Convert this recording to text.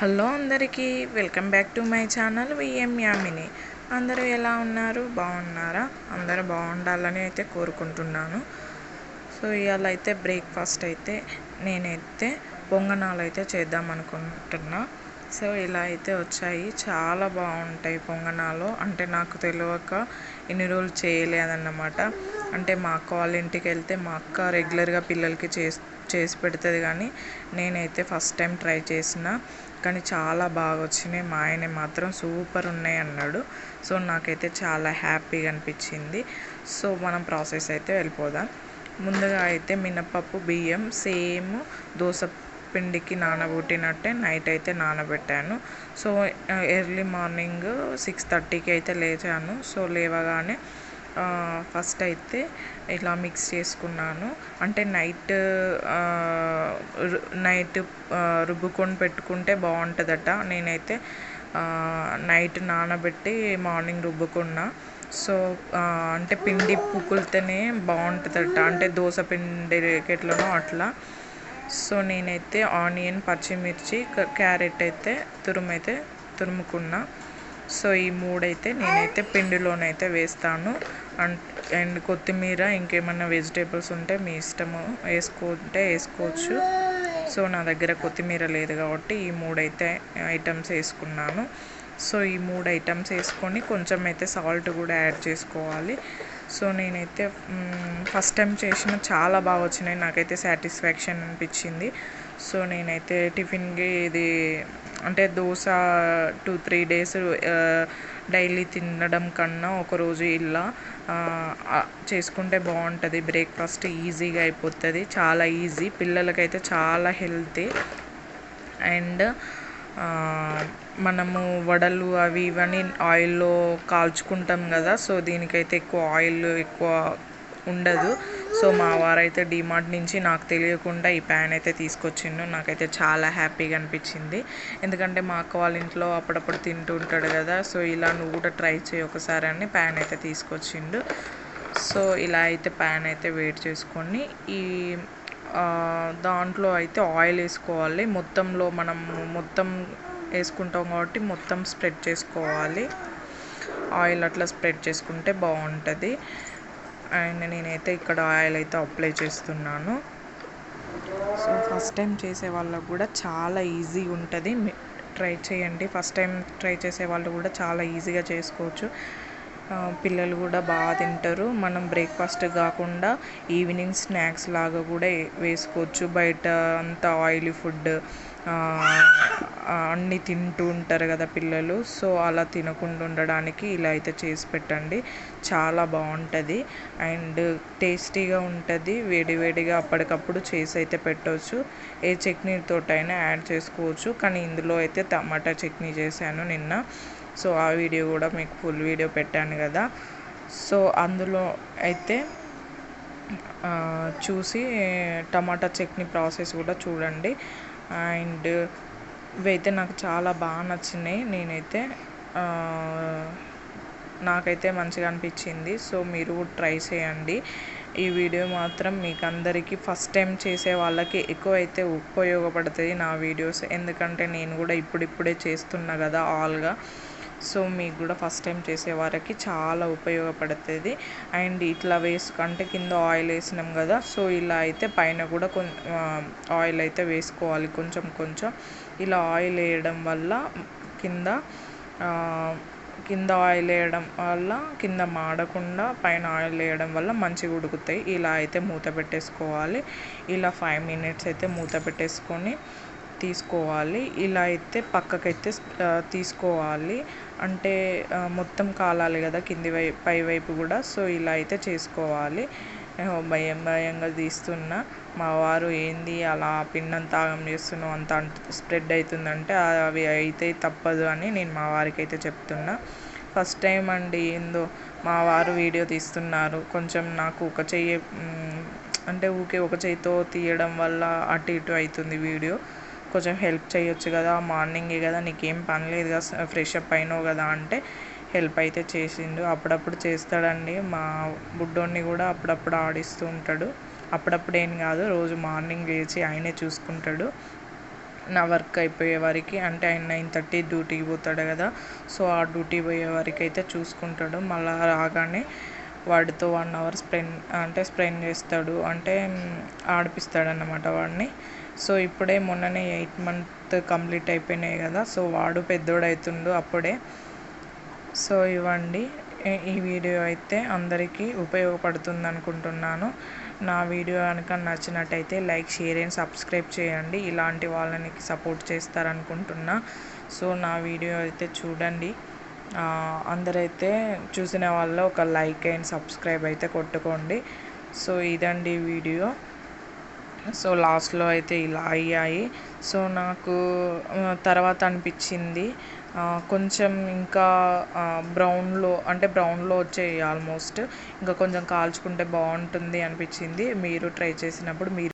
Hello అందరికీ welcome back to my channel VM Yamini. అందరూ ఎలా ఉన్నారు? బాగున్నారా? అందరూ బాగుండాలని అయితే కోరుకుంటున్నాను. సో ఇవాళ అయితే బ్రేక్ఫాస్ట్ అయితే నేనైతే పొంగనాలు అయితే చేద్దాం అనుకుంటున్నా. సో ఇలా అయితే వచ్చాయి, చాలా బాగుంటాయి పొంగనాలు. అంటే నాకు తెలియక ఇన్ని రోజులు చేయలేదన్నమాట. అంటే మా అక్క వాళ్ళ ఇంటికి వెళ్తే మా అక్క రెగ్యులర్గా పిల్లలకి చేసి పెడుతుంది, కానీ నేనైతే ఫస్ట్ టైం ట్రై చేసిన, కానీ చాలా బాగా వచ్చినాయి. మా ఆయన మాత్రం సూపర్ ఉన్నాయి అన్నాడు. సో నాకైతే చాలా హ్యాపీగా అనిపించింది. సో మనం ప్రాసెస్ అయితే వెళ్ళిపోదాం. ముందుగా అయితే మినపప్పు బియ్యం సేమ్ దోశ పిండికి నానబెట్టినట్టే నైట్ అయితే నానబెట్టాను. సో ఎర్లీ మార్నింగ్ 6:30కి అయితే లేచాను. సో లేవగానే ఫస్ట్ అయితే ఇలా మిక్స్ చేసుకున్నాను. అంటే నైట్ రుబ్బుకొని పెట్టుకుంటే బాగుంటుందట. నేనైతే నైట్ నానబెట్టి మార్నింగ్ రుబ్బుకున్నా. సో అంటే పిండి పుక్కులితేనే బాగుంటుందట, అంటే దోశ పిండి ఎట్లనో అట్లా. సో నేనైతే ఆనియన్, పచ్చిమిర్చి, క్యారెట్ అయితే తురుముకున్నా. సో ఈ మూడైతే నేనైతే పిండిలోనైతే వేస్తాను. అండ్ కొత్తిమీర, ఇంకేమన్నా వెజిటేబుల్స్ ఉంటే మీ ఇష్టము, వేసుకుంటే వేసుకోవచ్చు. సో నా దగ్గర కొత్తిమీర లేదు కాబట్టి ఈ మూడైతే ఐటమ్స్ వేసుకున్నాను. సో ఈ 3 ఐటమ్స్ వేసుకొని కొంచెం అయితే సాల్ట్ కూడా యాడ్ చేసుకోవాలి. సో నేనైతే ఫస్ట్ టైం చేసిన చాలా బాగా వచ్చినాయి, నాకైతే సాటిస్ఫాక్షన్ అనిపించింది. సో నేనైతే టిఫిన్కి ఇది అంటే దోశ 2-3 డేస్ డైలీ తినడం కన్నా ఒకరోజు ఇలా చేసుకుంటే బాగుంటుంది. బ్రేక్ఫాస్ట్ ఈజీగా అయిపోతుంది, చాలా ఈజీ, పిల్లలకైతే చాలా హెల్తీ. అండ్ మనము వడలు అవి ఇవన్నీ ఆయిల్లో కాల్చుకుంటాం కదా. సో దీనికైతే ఎక్కువ ఉండదు. సో మా వారైతే డిమార్ట్ నుంచి నాకు తెలియకుండా ఈ ప్యాన్ అయితే తీసుకొచ్చిండు. నాకైతే చాలా హ్యాపీగా అనిపించింది, ఎందుకంటే మా అక్క వాళ్ళ ఇంట్లో అప్పుడప్పుడు తింటూ ఉంటాడు కదా. సో ఇలా నువ్వు కూడా ట్రై చేయి ఒకసారి అని ప్యాన్ అయితే తీసుకొచ్చిండు. సో ఇలా అయితే ప్యాన్ అయితే వేడి చేసుకొని ఈ దాంట్లో అయితే ఆయిల్ వేసుకోవాలి. మనం మొత్తం వేసుకుంటాం కాబట్టి మొత్తం స్ప్రెడ్ చేసుకోవాలి. ఆయిల్ అట్లా స్ప్రెడ్ చేసుకుంటే బాగుంటుంది. అండ్ నేనైతే ఇక్కడ ఆయిల్ అయితే అప్లై చేస్తున్నాను. సో ఫస్ట్ టైం చేసే వాళ్ళకు కూడా చాలా ఈజీగా ఉంటుంది, ట్రై చేయండి. ఫస్ట్ టైం ట్రై చేసే వాళ్ళు కూడా చాలా ఈజీగా చేసుకోవచ్చు. పిల్లలు కూడా బాగా తింటారు. మనం బ్రేక్ఫాస్ట్ కాకుండా ఈవినింగ్ స్నాక్స్ లాగా కూడా వేసుకోవచ్చు. బయట అంతా ఆయిలీ ఫుడ్ అన్నీ తింటూ ఉంటారు కదా పిల్లలు. సో అలా తినకుండా ఉండడానికి ఇలా అయితే చేసి పెట్టండి, చాలా బాగుంటుంది అండ్ టేస్టీగా ఉంటుంది. వేడివేడిగా అప్పటికప్పుడు చేసి అయితే పెట్టవచ్చు. ఏ చట్నీతోటైనా యాడ్ చేసుకోవచ్చు, కానీ ఇందులో అయితే టమాటా చట్నీ చేశాను నిన్న. సో ఆ వీడియో కూడా మీకు ఫుల్ వీడియో పెట్టాను కదా. సో అందులో అయితే చూసి టమాటా చట్నీ ప్రాసెస్ కూడా చూడండి. అండ్ ఇవైతే నాకు చాలా బాగా నచ్చినాయి. నాకైతే మంచిగా అనిపించింది. సో మీరు కూడా ట్రై చేయండి. ఈ వీడియో మాత్రం మీకు అందరికీ ఫస్ట్ టైం చేసే వాళ్ళకి ఎక్కువైతే ఉపయోగపడుతుంది నా వీడియోస్, ఎందుకంటే నేను కూడా ఇప్పుడిప్పుడే చేస్తున్నా కదా ఆల్గా. సో మీకు కూడా ఫస్ట్ టైం చేసే వారికి చాలా ఉపయోగపడుతుంది. అండ్ ఇట్లా అంటే కింద ఆయిల్ వేసినాం కదా. సో ఇలా అయితే పైన కూడా ఆయిల్ అయితే వేసుకోవాలి కొంచెం కొంచెం. ఇలా ఆయిల్ వేయడం వల్ల కింద ఆయిల్ వేయడం వల్ల కింద మాడకుండా పైన ఆయిల్ వేయడం వల్ల మంచిగా ఉడుకుతాయి. ఇలా అయితే మూత పెట్టేసుకోవాలి. ఇలా 5 minutes అయితే మూత పెట్టేసుకొని తీసుకోవాలి. ఇలా అయితే పక్కకైతే తీసుకోవాలి, అంటే మొత్తం కాలాలి కదా పై వైపు కూడా. సో ఇలా అయితే చేసుకోవాలి. భయంగా తీస్తున్నా. మా వారు ఏంది అలా పిండంతా ఆగం చేస్తున్నావు, అంత స్ప్రెడ్ అవుతుందంటే అవి అయితే తప్పదు అని నేను మా వారికి అయితే చెప్తున్నా. ఫస్ట్ టైం అండి, ఏందో మా వారు వీడియో తీస్తున్నారు. కొంచెం నాకు ఒక చెయ్యి అంటే ఒక చేయితో తీయడం వల్ల అటు ఇటు అవుతుంది వీడియో. కొంచెం హెల్ప్ చేయొచ్చు కదా, మార్నింగే కదా, నీకేం పని లేదు కదా, ఫ్రెష్ అప్ అయినావు కదా అంటే హెల్ప్ అయితే చేసిండు. అప్పుడప్పుడు చేస్తాడండి. మా బుడ్డోడిని కూడా అప్పుడప్పుడు ఆడిస్తూ ఉంటాడు. అప్పుడప్పుడు ఏం కాదు, రోజు మార్నింగ్ లేచి ఆయనే చూసుకుంటాడు. నా వర్క్ అయిపోయే వరకు, అంటే ఆయన 9:30 డ్యూటీకి పోతాడు కదా, సో ఆ డ్యూటీ పోయే వరకు అయితే చూసుకుంటాడు. మళ్ళీ రాగానే వాడితో 1 అవర్ స్పెండ్ చేస్తాడు, అంటే ఆడిపిస్తాడు అన్నమాట వాడిని. సో ఇప్పుడే మొన్ననే 8 మంత్ కంప్లీట్ అయిపోయినాయి కదా, సో వాడు పెద్దోడు అవుతుండు అప్పుడే. సో ఇవ్వండి, ఈ వీడియో అయితే అందరికీ ఉపయోగపడుతుంది అనుకుంటున్నాను. నా వీడియో కనుక నచ్చినట్టయితే లైక్, షేర్ అండ్ సబ్స్క్రైబ్ చేయండి. ఇలాంటి వాళ్ళని సపోర్ట్ చేస్తారనుకుంటున్నా. సో నా వీడియో అయితే చూడండి. అందరైతే చూసిన వాళ్ళు ఒక లైక్ అండ్ సబ్స్క్రైబ్ అయితే కొట్టుకోండి. సో ఇదండి వీడియో. సో లాస్ట్లో అయితే ఇలా అయ్యాయి. సో నాకు తర్వాత అనిపించింది కొంచెం ఇంకా బ్రౌన్లో వచ్చేయి ఆల్మోస్ట్, ఇంకా కొంచెం కాల్చుకుంటే బాగుంటుంది అనిపించింది. మీరు ట్రై చేసినప్పుడు మీరు